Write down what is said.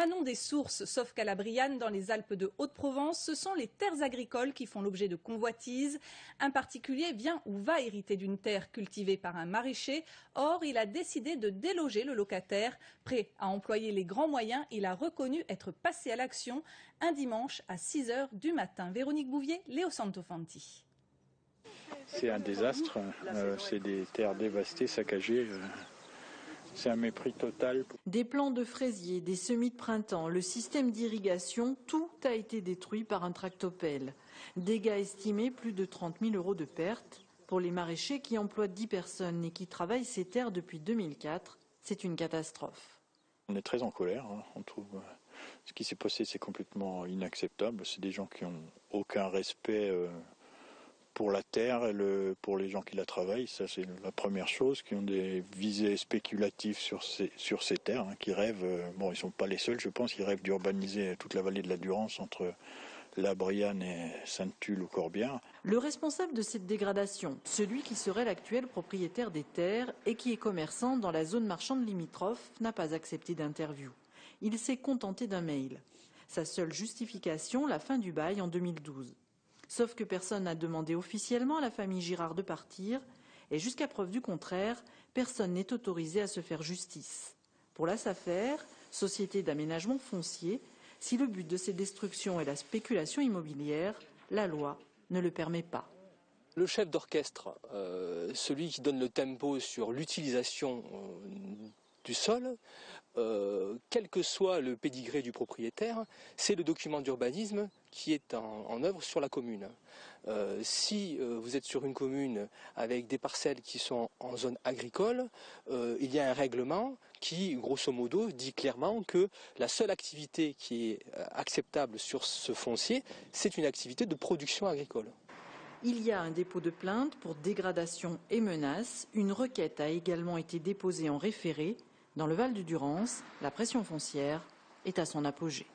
Manon des Sources, sauf qu'à la Brianne, dans les Alpes de Haute-Provence, ce sont les terres agricoles qui font l'objet de convoitises. Un particulier vient ou va hériter d'une terre cultivée par un maraîcher. Or, il a décidé de déloger le locataire. Prêt à employer les grands moyens, il a reconnu être passé à l'action un dimanche à 6 h du matin. Véronique Bouvier, Léo Santofanti. C'est un désastre, c'est des terres dévastées, saccagées. C'est un mépris total. Des plants de fraisiers, des semis de printemps, le système d'irrigation, tout a été détruit par un tractopelle. Dégâts estimés, plus de 30 000 € de pertes. Pour les maraîchers qui emploient 10 personnes et qui travaillent ces terres depuis 2004, c'est une catastrophe. On est très en colère, hein. On trouve ce qui s'est passé, c'est complètement inacceptable. C'est des gens qui n'ont aucun respect pour la terre et pour les gens qui la travaillent. Ça, c'est la première chose, qui ont des visées spéculatives sur ces terres, hein, qui rêvent, bon, ils ne sont pas les seuls, je pense, ils rêvent d'urbaniser toute la vallée de la Durance entre la Brianne et Sainte-Tulle ou Corbière. Le responsable de cette dégradation, celui qui serait l'actuel propriétaire des terres et qui est commerçant dans la zone marchande limitrophe, n'a pas accepté d'interview. Il s'est contenté d'un mail. Sa seule justification, la fin du bail en 2012. Sauf que personne n'a demandé officiellement à la famille Girard de partir, et jusqu'à preuve du contraire, personne n'est autorisé à se faire justice. Pour la SAFER, Société d'aménagement foncier, si le but de ces destructions est la spéculation immobilière, la loi ne le permet pas. Le chef d'orchestre, celui qui donne le tempo sur l'utilisation du sol, quel que soit le pédigré du propriétaire, c'est le document d'urbanisme qui est en œuvre sur la commune. Si vous êtes sur une commune avec des parcelles qui sont en zone agricole, il y a un règlement qui, grosso modo, dit clairement que la seule activité qui est acceptable sur ce foncier, c'est une activité de production agricole. Il y a un dépôt de plainte pour dégradation et menaces. Une requête a également été déposée en référé. Dans le Val de Durance, la pression foncière est à son apogée.